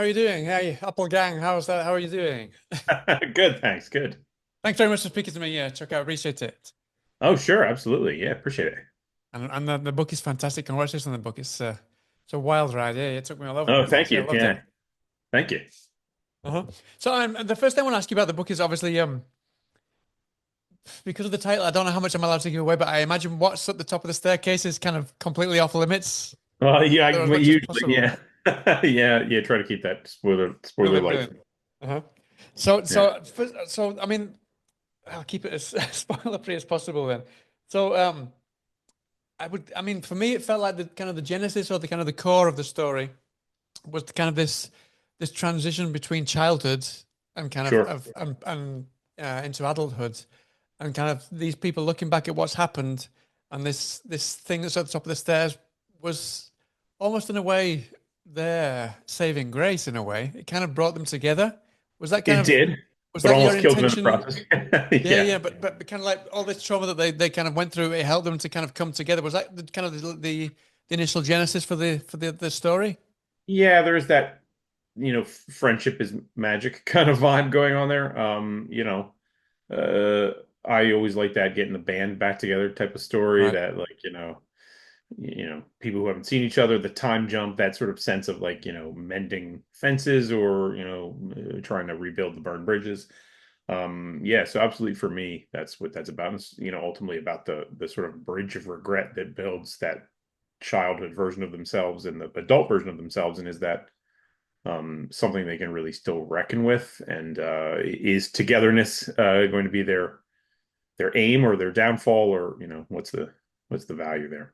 are you doing? Hey, Apple Gang, how's that? How are you doing? Good, thanks. Good. Thanks very much for speaking to me. Yeah, Chuck, I appreciate it. Oh, sure, absolutely. Yeah, appreciate it. And the book is fantastic. Congratulations on the book. It's a wild ride. Yeah, it took me all over the Oh, place. thank Yeah, I you. loved it. Yeah, thank you. Uh-huh. So the first thing I want to ask you about the book is obviously because of the title, I don't know how much I'm allowed to give away, but I imagine what's at the top of the staircase is kind of completely off limits. Well, yeah, Or as but much as usually, possible. yeah, yeah. Try to keep that spoiler Brilliant, light. brilliant. Uh-huh. So Yeah, so so I mean, I'll keep it as spoiler free as possible then. So I mean, for me, it felt like the kind of the genesis or the kind of the core of the story was the kind of this transition between childhood and kind sure. and into adulthood, and kind of these people looking back at what's happened, and this thing that's at the top of the stairs was almost in a way their saving grace in a way. It kind of brought them together. Was that kind It of did, was but that your almost killed him in the intention? process. Yeah, Yeah, yeah, but kind of like all this trauma that they kind of went through, it helped them to kind of come together. Was that the kind of the initial genesis for the story? yeah. There's that, friendship is magic kind of vibe going on there. I always like that getting the band back together type of story. Right. That like people who haven't seen each other, the time jump, that sort of sense of like mending fences or trying to rebuild the burned bridges. Yeah, so absolutely for me that's what that's about. It's, ultimately about the sort of bridge of regret that builds that childhood version of themselves and the adult version of themselves, and is that something they can really still reckon with, and is togetherness going to be their aim or their downfall, or what's the value there.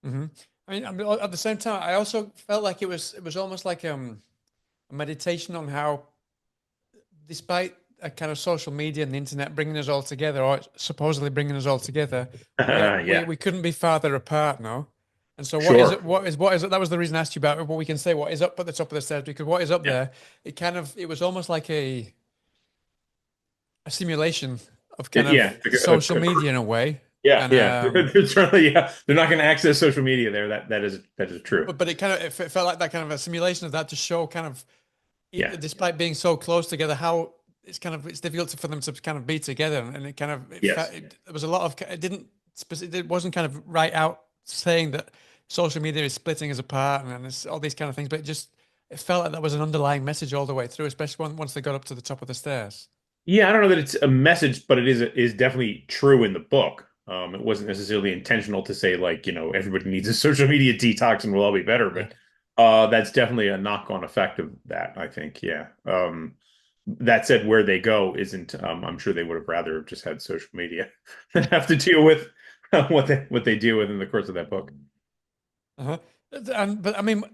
Hmm. I mean, at the same time, I also felt like it was almost like a meditation on how, despite a kind of social media and the internet bringing us all together, or supposedly bringing us all together, Yeah, we couldn't be farther apart now. And so, what is sure. it? What is it? That was the reason I asked you about what we can say. What is up at the top of the stairs? Because what is up Yeah. there, it was almost like a simulation of kind of Yeah, social media in a way. yeah, And yeah. They're certainly, yeah. They're not going to access social media there. That is true. but it kind of it felt like that kind of a simulation of that to show kind of Yeah. despite being so close together, how it's difficult for them to kind of be together, and it kind of Yes. there was a lot of it wasn't kind of right out saying that social media is splitting us apart and it's all these kind of things, but it felt like that was an underlying message all the way through, especially once they got up to the top of the stairs. Yeah, I don't know that it's a message, but it is definitely true in the book. It wasn't necessarily intentional to say like, everybody needs a social media detox and we'll all be better, Yeah. but that's definitely a knock-on effect of that, I think. Yeah. That said, where they go isn't, I'm sure they would have rather have just had social media than have to deal with what they deal with in the course of that book. Uh-huh. But I mean,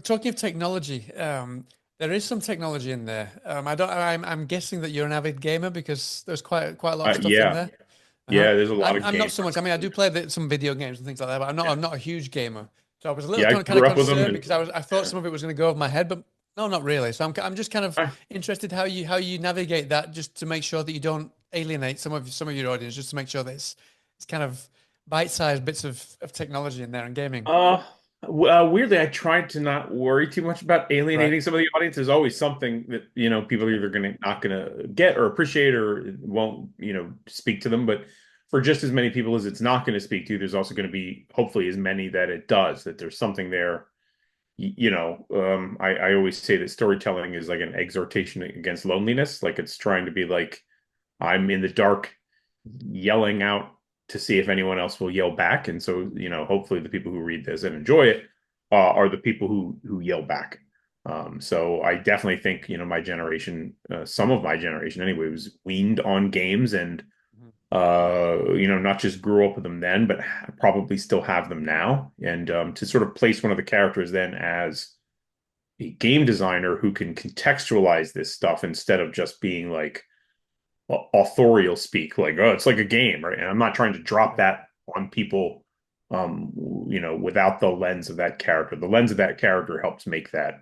talking of technology, there is some technology in there. I don't. I'm guessing that you're an avid gamer because there's quite a lot of stuff in Yeah. there. Uh-huh. Yeah, there's a lot I'm of I'm not game so much. I mean, I do play some video games and things like that, but Yeah. I'm not a huge gamer. So I was a little Yeah, I kind of grew up with them concerned and because I thought yeah. some of it was going to go over my head, but no, not really. So I'm just kind of interested how you navigate that, just to make sure that you don't alienate some of your audience, just to make sure that it's kind of bite-sized bits of technology in there and gaming. Weirdly, I tried to not worry too much about Right. alienating some of the audience. There's always something that, people are either not gonna get or appreciate or won't, speak to them. But for just as many people as it's not going to speak to, there's also going to be hopefully as many that it does, that there's something there. I always say that storytelling is like an exhortation against loneliness. Like it's trying to be like, I'm in the dark yelling out to see if anyone else will yell back. And so, hopefully the people who read this and enjoy it are the people who yell back. So I definitely think, my generation, some of my generation anyway, was weaned on games and, Mhm. not just grew up with them then, but probably still have them now. And to sort of place one of the characters then as a game designer who can contextualize this stuff instead of just being like, authorial speak, like, oh, it's like a game, right? And I'm not trying to drop Right. that on people, without the lens of that character. The lens of that character helps make that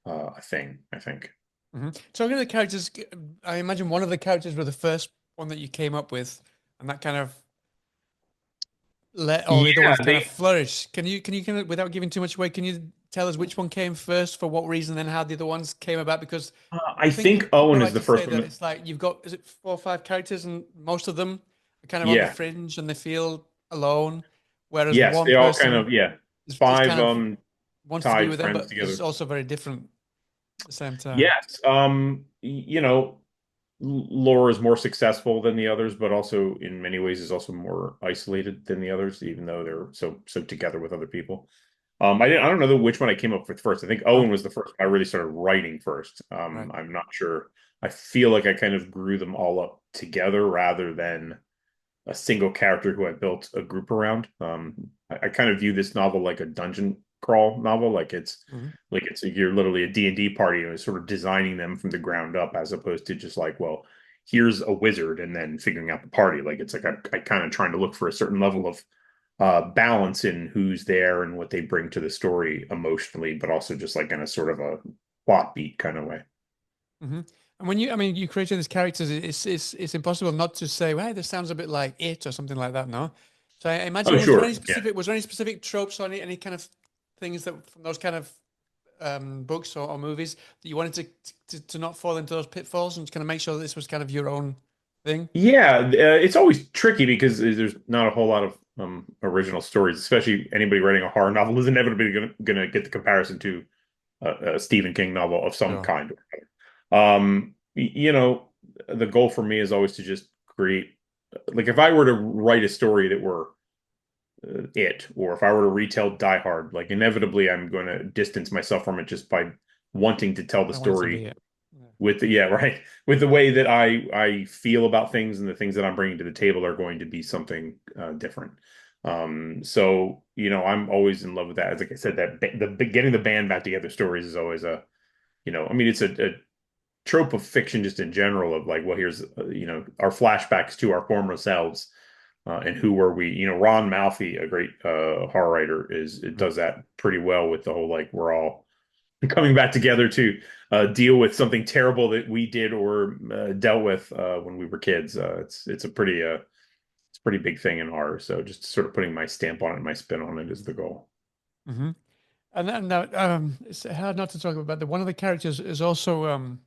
a thing, I think. Talking of the characters, I imagine one of the characters were the first one that you came up with, and that kind of let all the other Yeah, ones kind of flourish. Can you kind of, without giving too much away, can you tell us which one came first for what reason and how the other ones came about? Because I I think think people Owen is like the to say first that one. it's like you've got, is it 4 or 5 characters, and most of them are kind of on the Yeah. fringe and they feel alone, whereas Yes, one they all kind person of, yeah. is Five kind of wants to be tied with them, friends but is together. also very different at the same time. Yes. Laura is more successful than the others, but also in many ways is also more isolated than the others, even though they're so together with other people. I don't know which one I came up with first. I think Uh, Owen was the first I really started writing first. right. I'm not sure. I feel like I kind of grew them all up together rather than a single character who I built a group around. I kind of view this novel like a dungeon crawl novel, Mhm. like it's you're literally a D&D party and sort of designing them from the ground up as opposed to just like, well, here's a wizard and then figuring out the party. Like it's like I kind of trying to look for a certain level of balance in who's there and what they bring to the story emotionally, but also just like in a sort of a plot beat kind of way. Hmm. And when you, I mean, you created these characters, it's impossible not to say, well, hey, this sounds a bit like it or something like that, no? So I Oh, imagine, sure. Yeah. was there any specific tropes or any kind of things that from those kind of books or movies that you wanted to not fall into those pitfalls and kind of make sure that this was kind of your own thing? Yeah, it's always tricky because there's not a whole lot of original stories, especially anybody writing a horror novel is inevitably gonna get the comparison to a Stephen King novel of some Sure. kind. The goal for me is always to just create, like if I were to write a story that were or if I were to retell Die Hard, like inevitably I'm going to distance myself from it just by wanting to tell the I wanted to story be it. Yeah. with the yeah right with the way that I feel about things and the things that I'm bringing to the table are going to be something different. So I'm always in love with that. As like I said, that the getting the band back together stories is always I mean it's a trope of fiction just in general of like, well, here's our flashbacks to our former selves. And who were we? Ron Malfi, a great horror writer, it Mhm. does that pretty well with the whole like we're all coming back together to deal with something terrible that we did or dealt with when we were kids. It's a pretty big thing in horror. So just sort of putting my stamp on it, my spin on it is the goal. Mhm. And then now, it's hard not to talk about that. One of the characters is also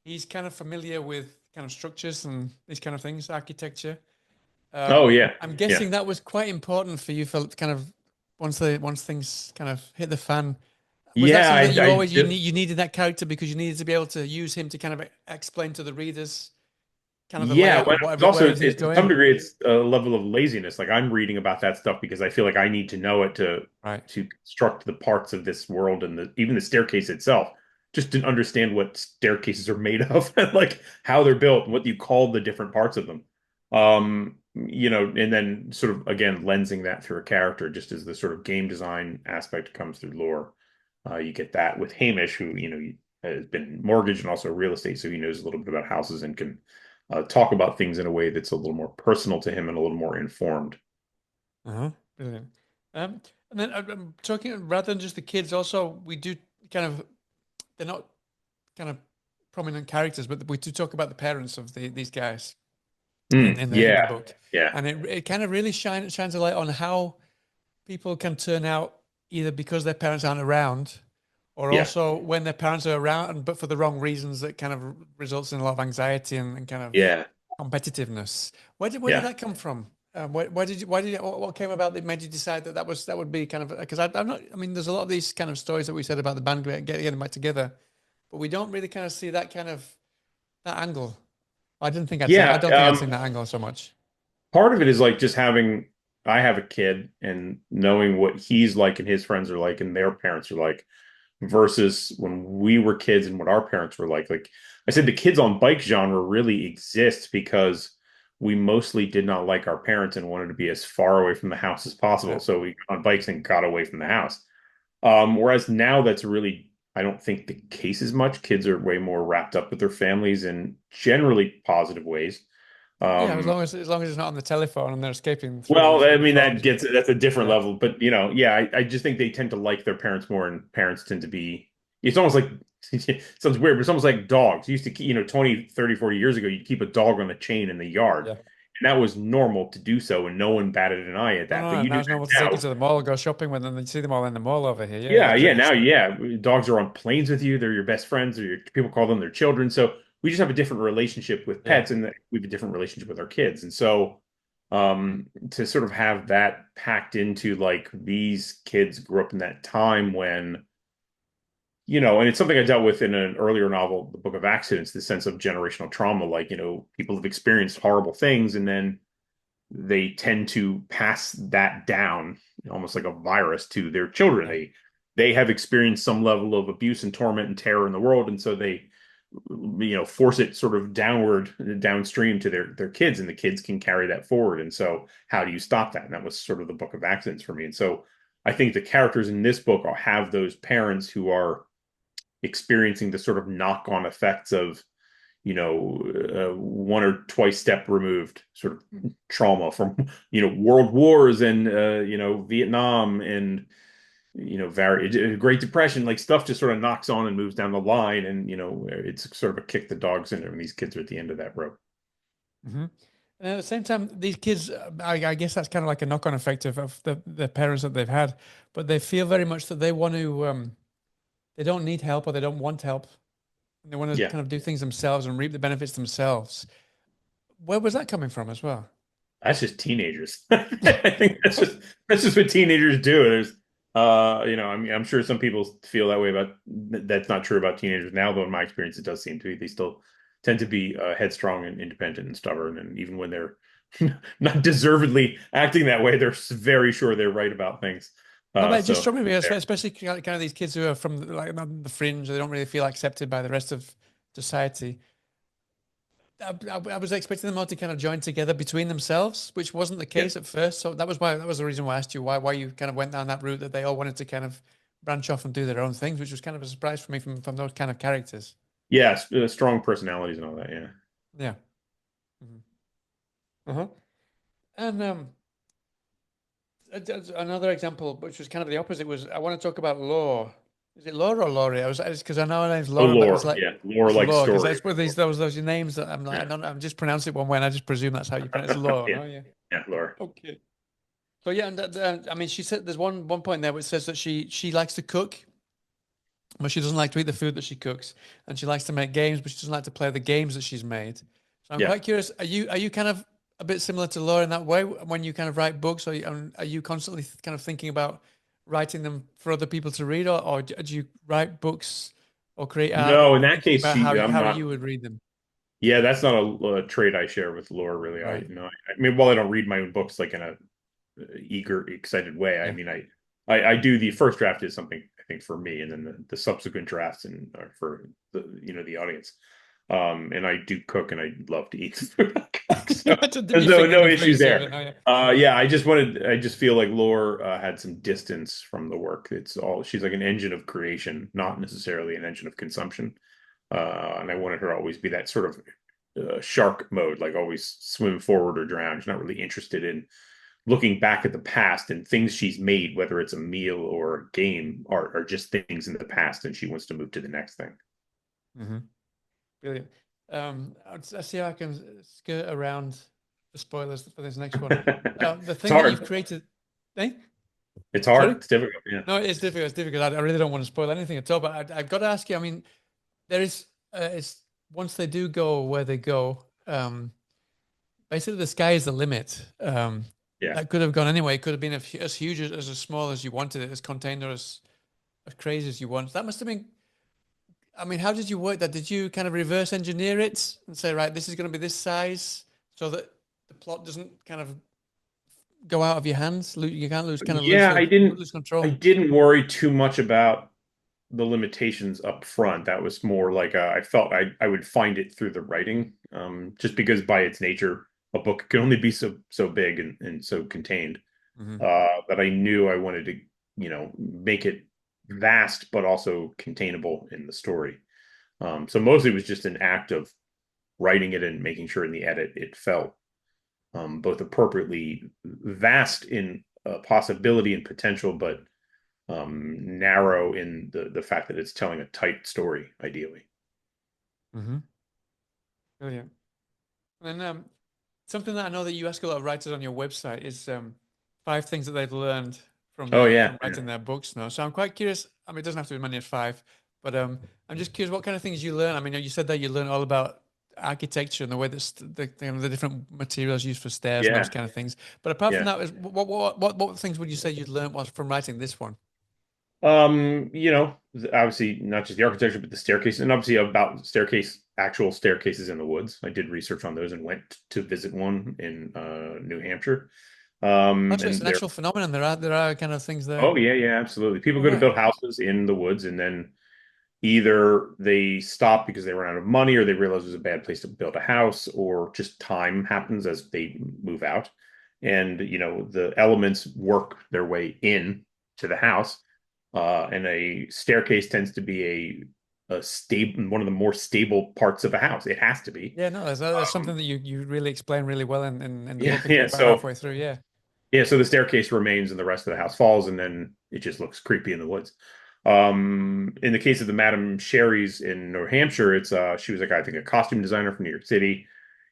he's kind of familiar with kind of structures and these kind of things, architecture. Oh yeah, I'm yeah, guessing that was quite important for you for kind of once things kind of hit the fan. Was that yeah. something that I, you I always did. you needed that character because you needed to be able to use him to kind of explain to the readers kind of the Yeah, layout but of it's where also everything's to some going? degree it's a level of laziness. Like I'm reading about that stuff because I feel like I need to know it Right. to construct the parts of this world and even the staircase itself, just to understand what staircases are made of and like how they're built and what you call the different parts of them. And then sort of again lensing that through a character, just as the sort of game design aspect comes through lore. You get that with Hamish, who has been mortgage and also real estate, so he knows a little bit about houses and can talk about things in a way that's a little more personal to him and a little more informed. Uh-huh. Brilliant. And then I'm talking rather than just the kids, also we do kind of they're not kind of prominent characters, but we do talk about the parents of these guys in Yeah, the book, yeah, and it kind of really shines a light on how people can turn out either because their parents aren't around, or yeah, also when their parents are around, but for the wrong reasons, that kind of results in a lot of anxiety and kind of yeah, competitiveness. Where did yeah. that come from? Why did you, what came about that made you decide that that would be kind of because I'm not, I mean, there's a lot of these kind of stories that we said about the band getting back together, but we don't really kind of see that kind of that angle. I Yeah, don't think I'd seen that angle so much. part of it is like just I have a kid and knowing what he's like and his friends are like and their parents are like versus when we were kids and what our parents were like. Like I said, the kids on bike genre really exists because we mostly did not like our parents and wanted to be as far away from the house as possible. Yeah. So we got on bikes and got away from the house. Whereas now that's really, I don't think the case as much. Kids are way more wrapped up with their families in generally positive ways. Yeah, Um, as long as it's not on the telephone and they're escaping well, I through the mean, phones. that's a different Yeah. level, but yeah, I just think they tend to like their parents more, and parents tend to be, it's almost like, it sounds weird, but it's almost like dogs. You used to keep, 20, 30, 40 years ago, you'd keep a dog on the chain in the yard, Yeah. and that was normal to do so, and no one batted an eye at No, that. But no, you now do it's normal that to take you now. to the mall or go shopping with them. You see them all in the mall over here. Yeah, Yeah, it's yeah, crazy. now, yeah, dogs are on planes with you. They're your best friends, or people call them their children. So we just have a different relationship with Yeah. pets, and we have a different relationship with our kids. And so, to sort of have that packed into like these kids grew up in that time when, and it's something I dealt with in an earlier novel, The Book of Accidents, the sense of generational trauma. Like, people have experienced horrible things, and then they tend to pass that down almost like a virus to their children. Yeah. They have experienced some level of abuse and torment and terror in the world, and so they force it sort of downstream to their kids, and the kids can carry that forward. And so how do you stop that? And that was sort of the Book of Accidents for me. And so I think the characters in this book have those parents who are experiencing the sort of knock-on effects of one or twice step removed sort of trauma from, world wars and, Vietnam and, Great Depression, like stuff just sort of knocks on and moves down the line. And, it's sort of a kick the dogs in when these kids are at the end of that rope. Hmm. And at the same time, these kids, I guess that's kind of like a knock-on effect of the parents that they've had, but they feel very much that they want to, they don't need help or they don't want help. They want to Yeah. kind of do things themselves and reap the benefits themselves. Where was that coming from as well? That's just teenagers. I think that's just what teenagers do. I mean, I'm sure some people feel that way about that's not true about teenagers now, though in my experience it does seem to be. They still tend to be headstrong and independent and stubborn, and even when they're not deservedly acting that way, they're very sure they're right about things. No, but it just So struck me, there. especially kind of these kids who are from like on the fringe, they don't really feel accepted by the rest of society. I was expecting them all to kind of join together between themselves, which wasn't the Yeah. case at first. So that was the reason why I asked you why you kind of went down that route that they all wanted to kind of branch off and do their own things, which was kind of a surprise for me from those kind of characters. Yeah, strong personalities and all that. Yeah. Yeah. Hmm. Uh-huh. And another example, which was kind of the opposite, was I want to talk about Law. Is it Laura or Laurie? I was because I know her name's Oh, Lauren, but it was lore. like Yeah, lore it's like Law because story. that's what those names that I'm like Yeah. I'm just pronounce it one way and I just presume that's how you pronounce it. Law. Yeah. No, yeah. Yeah, lore. Okay. So yeah, and I mean, she said there's one point there which says that she likes to cook, but she doesn't like to eat the food that she cooks, and she likes to make games, but she doesn't like to play the games that she's made. So I'm Yeah. quite curious. Are you kind of a bit similar to Laura in that way when you kind of write books? Are you constantly kind of thinking about writing them for other people to read, or do you write books or create art No, in that thinking case, about I'm how not. you would read them? Yeah, that's not a trait I share with Laura, really. I, Right. you know, I mean, while I don't read my own books like in a eager, excited way, I Yeah. mean, I do the first draft is something I think for me, and then the subsequent drafts and for the audience. And I do cook, and I love to eat food I cook, You so had to dip there's your no fingers no before you issue serve it. there. Oh yeah. Yeah, I just feel like Laura had some distance from the work. She's like an engine of creation, not necessarily an engine of consumption. And I wanted her to always be that sort of shark mode, like always swim forward or drown. She's not really interested in looking back at the past, and things she's made, whether it's a meal or a game, are just things in the past, and she wants to move to the next thing. Hmm. Brilliant. I see how I can skirt around the spoilers for this next one. The It's thing that you've hard. created, eh? It's Sorry? hard. It's difficult. Yeah. No, it's difficult. It's difficult. I really don't want to spoil anything at all. But I've got to ask you. I mean, there is. It's once they do go where they go. Basically, the sky is the limit. Yeah. That could have gone anyway. It could have been as huge as small as you wanted it, as contained or as crazy as you want. That must have been. I mean, how did you work that? Did you kind of reverse engineer it and say, right, this is going to be this size, so that the plot doesn't kind of go out of your hands? You can't lose kind of Yeah, lose I control. didn't worry too much about the limitations up front. That was more like I felt I would find it through the writing, just because by its nature, a book can only be so big and so contained. Hmm. That I knew I wanted to, make it vast but also containable in the story. So mostly it was just an act of writing it and making sure in the edit it felt both appropriately vast in possibility and potential, but narrow in the fact that it's telling a tight story, ideally. Hmm. Brilliant. And something that I know that you ask a lot of writers on your website is 5 things that they've learned Oh from yeah, yeah. writing their books now. So I'm quite curious. I mean, it doesn't have to be many as 5, but I'm just curious what kind of things you learn. I mean, you said that you learn all about architecture and the way that the different materials used for stairs and those Yeah, kind of things. But apart from yeah. that, what things would you say you learned was from writing this one? You know, obviously not just the architecture, but the staircase, and obviously about actual staircases in the woods. I did research on those and went to visit one in New Hampshire. Actually, it's And an there, actual phenomenon. There are kind of things there. oh yeah, yeah, absolutely. People All go to right. build houses in the woods, and then either they stop because they run out of money, or they realize it was a bad place to build a house, or just time happens as they move out. And you know, the elements work their way in to the house. And a staircase tends to be a stable, one of the more stable parts of a house. It has to be. Yeah, no, that's something that you really explain really well in the Yeah, book. I think yeah. about halfway through. Yeah. Yeah, so the staircase remains and the rest of the house falls, and then it just looks creepy in the woods. In the case of the Madame Sherry's in New Hampshire, it's she was like I think a costume designer from New York City,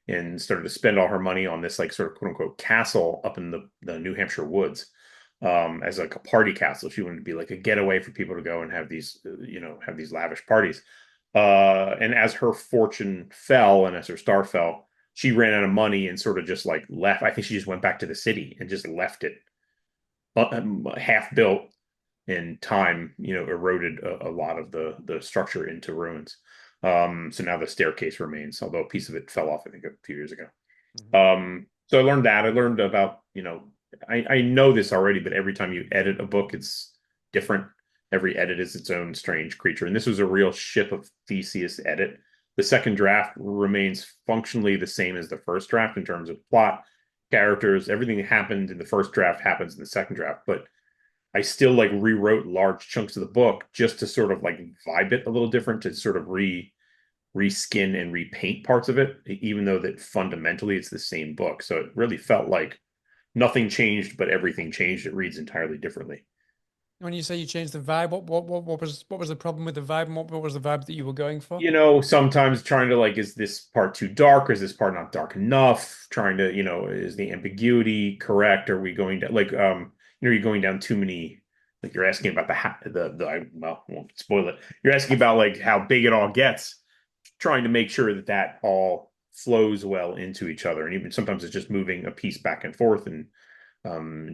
and started to spend all her money on this like sort of quote unquote castle up in the New Hampshire woods, as like a party castle. She wanted to be like a getaway for people to go and have these have these lavish parties. And as her fortune fell and as her star fell, she ran out of money and sort of just like left. I think she just went back to the city and just left it half built, and time, eroded a lot of the structure into ruins. So now the staircase remains, although a piece of it fell off, I think, a few years ago. Mhm. So I learned that. I learned about, I know this already, but every time you edit a book, it's different. Every edit is its own strange creature. And this was a real Ship of Theseus edit. The second draft remains functionally the same as the first draft in terms of plot, characters, everything that happened in the first draft happens in the second draft. But I still like rewrote large chunks of the book just to sort of like vibe it a little different, to sort of reskin and repaint parts of it, even though that fundamentally it's the same book. So it really felt like nothing changed, but everything changed. It reads entirely differently. When you say you changed the vibe, what was the problem with the vibe, and what was the vibe that you were going for? Sometimes trying to like, is this part too dark? Or is this part not dark enough? Trying to, is the ambiguity correct? Are we going to like, you're going down too many, like you're asking about well, I won't spoil it. You're asking about like how big it all gets, trying to make sure that that all flows well into each other. And even sometimes it's just moving a piece back and forth and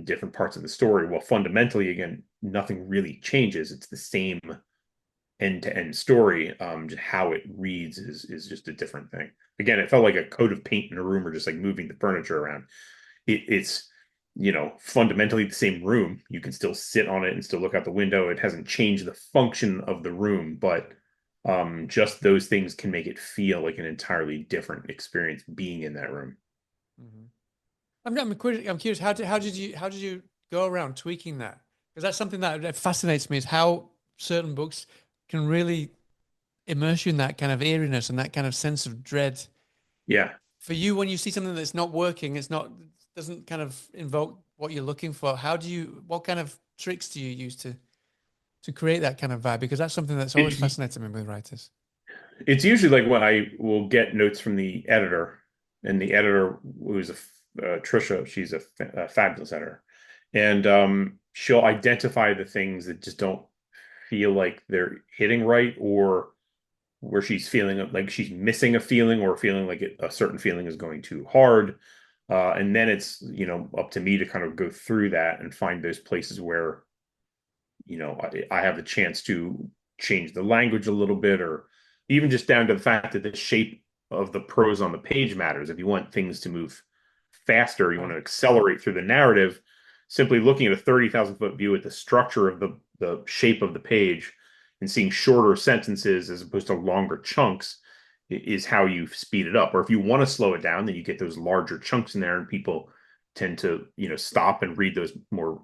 different parts of the story. Well, fundamentally, again, nothing really changes. It's the same end-to-end story. Just how it reads is just a different thing. Again, it felt like a coat of paint in a room or just like moving the furniture around. It's fundamentally the same room. You can still sit on it and still look out the window. It hasn't changed the function of the room, but just those things can make it feel like an entirely different experience being in that room. Mhm. I'm curious. How did you go around tweaking that? Because that's something that fascinates me is how certain books can really immerse you in that kind of eeriness and that kind of sense of dread. Yeah. For you, when you see something that's not working, doesn't kind of invoke what you're looking for. What kind of tricks do you use to create that kind of vibe? Because that's something that's always It, fascinated me with writers. it's usually like when I will get notes from the editor, and the editor, who's Trisha, she's a fabulous editor, and she'll identify the things that just don't feel like they're hitting right, or where she's feeling like she's missing a feeling, or feeling like a certain feeling is going too hard. And then it's, up to me to kind of go through that and find those places where, I have the chance to change the language a little bit, or even just down to the fact that the shape of the prose on the page matters. If you want things to move faster, you want Uh, to accelerate through the narrative, simply looking at a 30,000-foot view at the structure of the shape of the page and seeing shorter sentences as opposed to longer chunks is how you speed it up. Or if you want to slow it down, then you get those larger chunks in there, and people tend to stop and read those more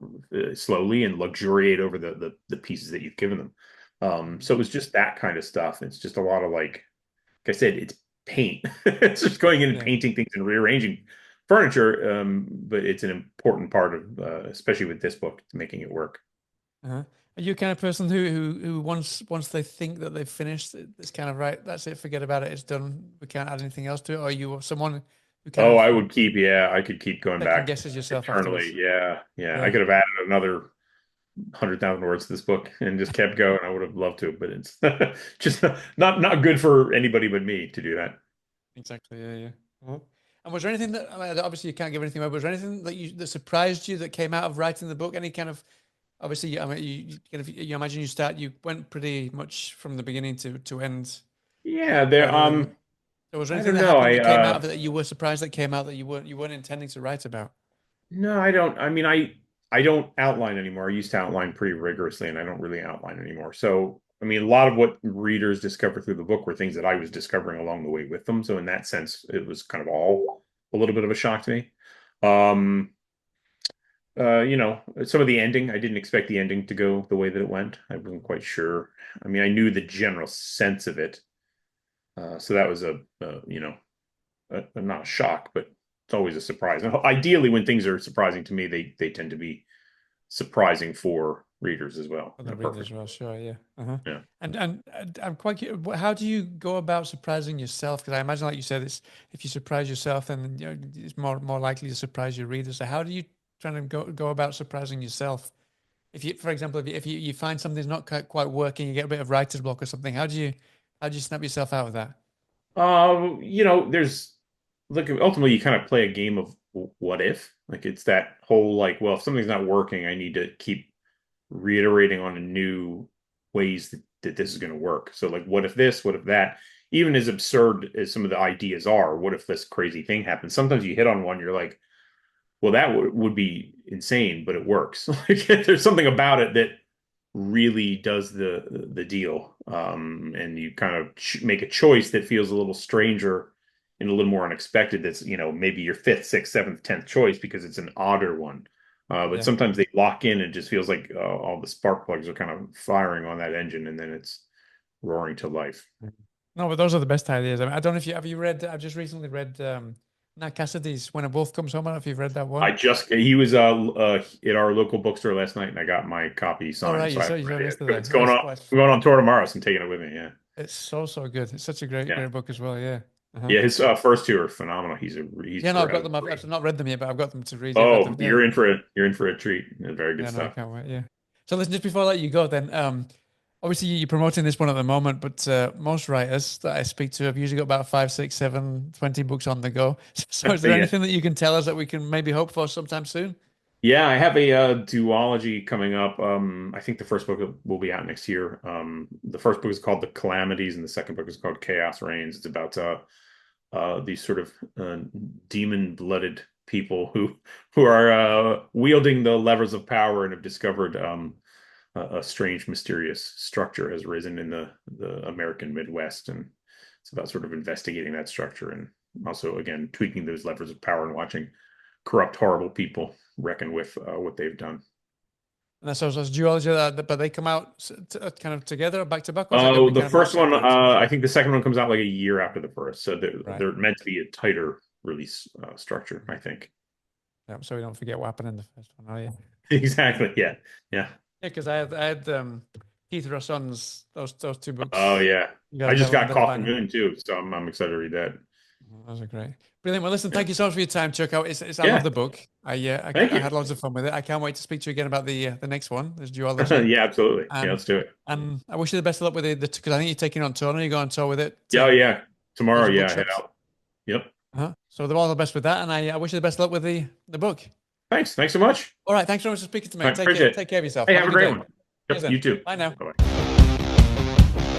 slowly and luxuriate over the pieces that you've given them. So it was just that kind of stuff. It's just a lot of like I said, it's paint. It's just going in and yeah. painting things and rearranging furniture. But it's an important part of, especially with this book, making it work. Uh-huh. Are you the kind of person who once they think that they've finished, it's kind of right, that's it, forget about it, it's done, we can't add anything else to it? Or are you someone who kind Oh, of I would keep, yeah, I could keep going second back guesses yourself eternally. afterwards. Yeah, yeah. I Yeah, could have added another 100,000 words to this book and just kept going. I would have loved to, but it's just not good for anybody but me to do that. exactly. Yeah, yeah. Uh-huh. And was there anything that, I mean, obviously you can't give anything away, but was there anything that that surprised you that came out of writing the book? Any kind of, obviously, I mean, you kind of, you imagine you went pretty much from the beginning to end. Yeah, there So was there I anything don't that know. happened that came out of it that you were surprised that came out that you weren't intending to write about? No, I don't. I mean, I don't outline anymore. I used to outline pretty rigorously, and I don't really outline anymore. So, I mean, a lot of what readers discover through the book were things that I was discovering along the way with them. So, in that sense, it was kind of all a little bit of a shock to me. Um, some of the ending, I didn't expect the ending to go the way that it went. I wasn't quite sure. I mean, I knew the general sense of it. So that was not a shock, but it's always a surprise. And ideally, when things are surprising to me, they tend to be surprising for readers as well For in the a reader perfect. as well, sure, yeah. Uh-huh. Yeah. And I'm quite curious, how do you go about surprising yourself? Because I imagine, like you said, it's if you surprise yourself, then it's more likely to surprise your readers. So how do you try to go about surprising yourself? If you, for example, if you find something's not quite working, you get a bit of writer's block or something. How do you snap yourself out of that? There's look ultimately you kind of play a game of what if. Like it's that whole like, well, if something's not working, I need to keep reiterating on a new ways that this is going to work. So like, what if this? What if that? Even as absurd as some of the ideas are, what if this crazy thing happens? Sometimes you hit on one, you're like, well, that would be insane, but it works. Like, there's something about it that really does the deal, and you kind of make a choice that feels a little stranger and a little more unexpected. That's maybe your fifth, sixth, seventh, 10th choice because it's an odder one. But Yeah. sometimes they lock in and it just feels like all the spark plugs are kind of firing on that engine, and then it's roaring to life. No, but those are the best ideas. I mean, I don't know if you have you read. I've just recently read Nat Cassidy's "When a Wolf Comes Home." I don't know if you've read that one. He was at our local bookstore last night, and I got my copy All signed, right, so I haven't you saw read it it yet. yesterday. It's Oh, going on. I'm going on tour tomorrow, so I'm taking it with me. Yeah, it's so good. It's such a great yeah, book as well. Yeah. Uh-huh. yeah. His first two are phenomenal. He's Yeah, no, I've got them. great. I've not read them yet, but I've got them to read. Yeah, I've had Oh, them. Yeah, you're in for a treat. Very good yeah, no, I stuff. can't wait. Yeah. So listen, just before I let you go, then, obviously you're promoting this one at the moment, but most writers that I speak to have usually got about 5, 6, 7, 20 books on the go. So is there Yeah, anything that you can tell us that we can maybe hope for sometime soon? yeah. I have a duology coming up. I think the first book will be out next year. The first book is called The Calamities, and the second book is called Chaos Reigns. It's about these sort of demon-blooded people who are wielding the levers of power and have discovered a strange, mysterious structure has risen in the American Midwest, and it's about sort of investigating that structure and also again tweaking those levers of power and watching corrupt, horrible people reckon with what they've done. And that's duology, but they come out kind of together, back to back, or is that going to Oh, be the kind of like first one, separate? I think the second one comes out like a year after the first, so Right. they're meant to be a tighter release structure, I think. Yeah, so we don't forget what happened in the first one. Oh yeah. Exactly. Yeah. Yeah. Yeah, because I had Keith Rosson's those two Oh books. yeah. You got I a just devil and got devil Coffin Binding. Moon too, so I'm excited to read that. Those are great. Brilliant. Well, listen, Yeah. thank you so much for your time, Chuck. I love Yeah. the book. Thank I you. had lots of fun with it. I can't wait to speak to you again about the next one, this duology. Yeah, absolutely. Yeah, And let's do it. I wish you the best of luck with it because I think you're taking on tour. Now you go on tour with it, Yeah, oh, yeah. Tomorrow, major yeah, head bookshops. out. Yep. So they're all the best with that, and I wish you the best of luck with the book. Thanks. Thanks so much. All right, thanks very much for speaking to I me. appreciate it. Take care of yourself. Hey, Have have a a good great day. one. Cheers Yep, you then. too. Bye now. Bye-bye.